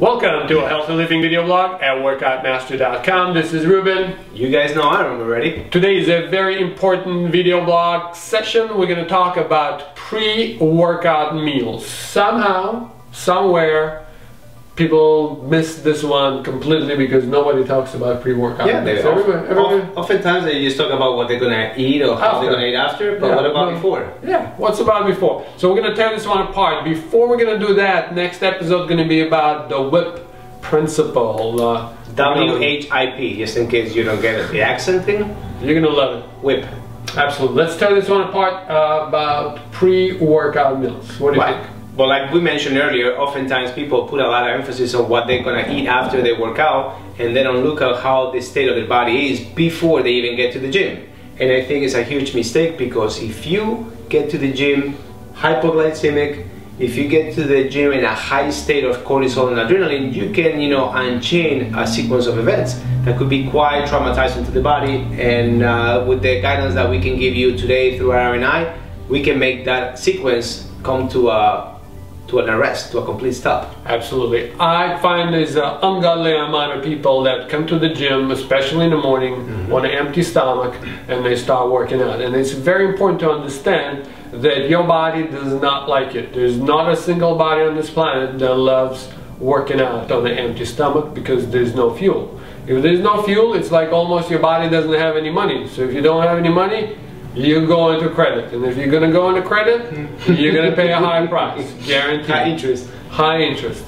Welcome to a healthy living video blog at workoutmaster.com. This is Ruben. You guys know Aram already. Today is a very important video blog session. We're going to talk about pre-workout meals. Somehow, somewhere, people miss this one completely because nobody talks about pre-workout meals. Oftentimes they just talk about what they're going to eat or how they're going to eat after, but what about before? Yeah, what's about before? So we're going to tear this one apart. Before we're going to do that, next episode is going to be about the WHIP principle. WHIP, just in case you don't get it. The accent thing? You're going to love it. WHIP. Absolutely. Let's tear this one apart about pre-workout meals. What do you think? Well, like we mentioned earlier, oftentimes people put a lot of emphasis on what they're going to eat after they work out, and they don't look at how the state of their body is before they even get to the gym. And I think it's a huge mistake, because if you get to the gym hypoglycemic, if you get to the gym in a high state of cortisol and adrenaline, you can, unchain a sequence of events that could be quite traumatizing to the body. And with the guidance that we can give you today through Aram and I, we can make that sequence come to an arrest, to a complete stop. Absolutely. I find there's an ungodly amount of people that come to the gym, especially in the morning, on an empty stomach, and they start working out. And it's very important to understand that your body does not like it. There's not a single body on this planet that loves working out on an empty stomach, because there's no fuel. If there's no fuel, it's like almost your body doesn't have any money. So if you don't have any money, you go into credit, and if you're going to go into credit, you're going to pay a high price, guaranteed. High interest. High interest.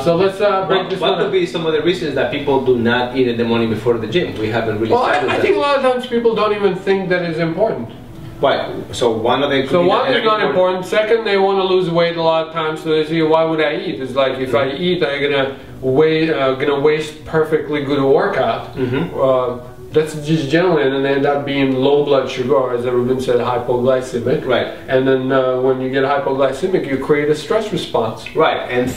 So let's break this one. What would be some of the reasons that people do not eat in the morning before the gym? We haven't really started that. I think a lot of times people don't even think that it's important. Why? So one of them could be one is not important. Second, they want to lose weight a lot of times, so they say, why would I eat? It's like, if I eat, I'm gonna waste perfectly good workout. That's just generally, and then they end up being low blood sugar, or as Ruben said, hypoglycemic. Right. And then when you get hypoglycemic, you create a stress response. Right. And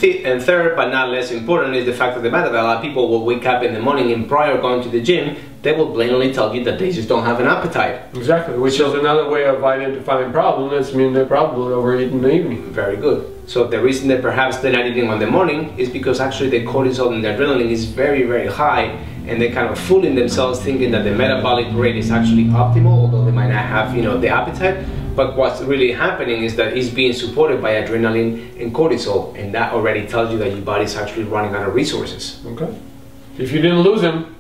third, but not less important, is the fact of the matter that a lot of people will wake up in the morning and prior to going to the gym, they will blatantly tell you that they just don't have an appetite. Exactly, which is another way of identifying problems. That means they're probably overeating in the evening. Very good. So the reason that perhaps they're not eating in the morning is because actually the cortisol and the adrenaline is very, very high, and they're kind of fooling themselves thinking that the metabolic rate is actually optimal, although they might not have, the appetite. But what's really happening is that it's being supported by adrenaline and cortisol, and that already tells you that your body's actually running out of resources. Okay. If you didn't lose them,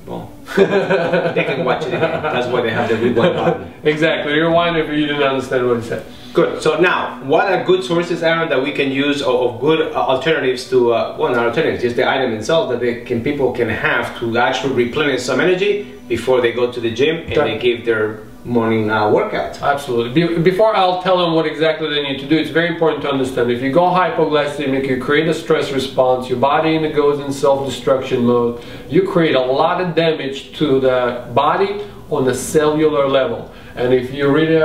well, they can watch it again. That's why they have the rewind button. Exactly. Rewind if you didn't understand what he said. Good. So now, what are good sources, Aaron, that we can use, of good alternatives to, well, not alternatives, just the item itself that people can have to actually replenish some energy before they go to the gym and they give their morning workout? Absolutely. Before I'll tell them what exactly they need to do, it's very important to understand, if you go hypoglycemic, you create a stress response, your body goes in self-destruction mode, you create a lot of damage to the body on the cellular level. And if you really,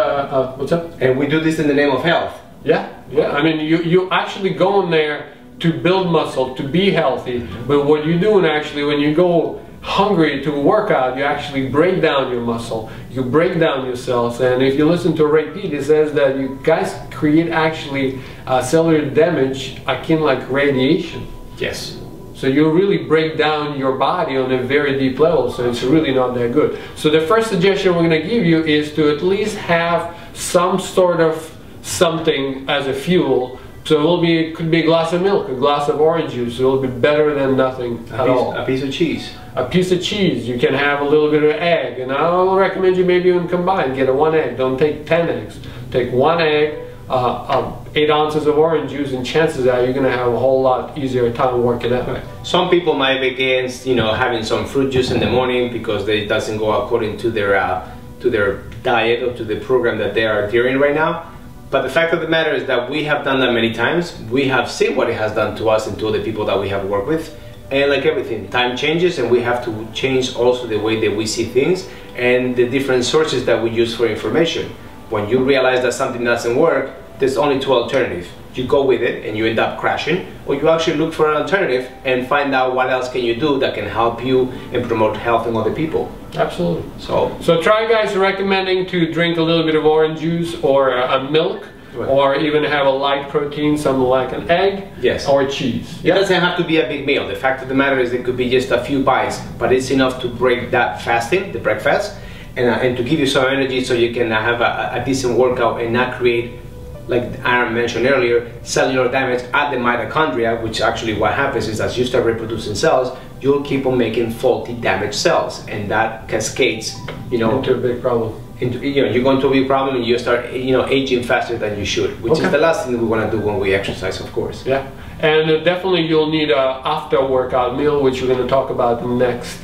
what's up? And we do this in the name of health. Yeah. I mean, you actually go in there to build muscle, to be healthy, but what you're doing actually, when you go hungry to work out, you actually break down your muscle, you break down your cells. And if you listen to Ray Pete, he says that you guys create actually cellular damage akin like radiation. Yes. So you really break down your body on a very deep level, so it's really not that good. So the first suggestion we're going to give you is to at least have some sort of something as a fuel. So it could be a glass of milk, a glass of orange juice. It will be better than nothing at all. A piece of cheese. A piece of cheese. You can have a little bit of egg, and I'll recommend you maybe even combine. Get a 1 egg. Don't take 10 eggs. Take 1 egg, 8 ounces of orange juice, and chances are you're going to have a whole lot easier time working out. Right. Some people might be against, having some fruit juice in the morning because it doesn't go according to their diet or to the program that they are adhering right now. But the fact of the matter is that we have done that many times. We have seen what it has done to us and to other people that we have worked with. And like everything, time changes, and we have to change also the way that we see things and the different sources that we use for information. When you realize that something doesn't work, there's only 2 alternatives. You go with it and you end up crashing, or you actually look for an alternative and find out what else can you do that can help you and promote health in other people. Absolutely. So try, guys, recommending to drink a little bit of orange juice or milk Right. or even have a light protein, something like an egg, yes, or cheese. It doesn't have to be a big meal. The fact of the matter is it could be just a few bites, but it's enough to break that fasting, the breakfast, and to give you some energy so you can have a decent workout and not create, like Aram mentioned earlier, cellular damage at the mitochondria, which actually what happens is as you start reproducing cells, you'll keep on making faulty damaged cells, and that cascades, into a big problem. You're going to be a problem, and you start, aging faster than you should, which is the last thing we want to do when we exercise, of course. Yeah, and definitely you'll need a after workout meal, which we're going to talk about in the next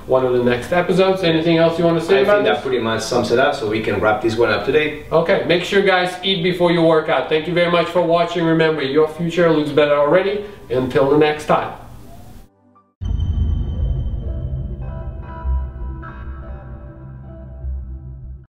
one of the next episodes. Anything else you want to say about I think that pretty much sums it up, so we can wrap this one up today. Okay, make sure guys eat before you work out. Thank you very much for watching. Remember, your future looks better already. Until the next time.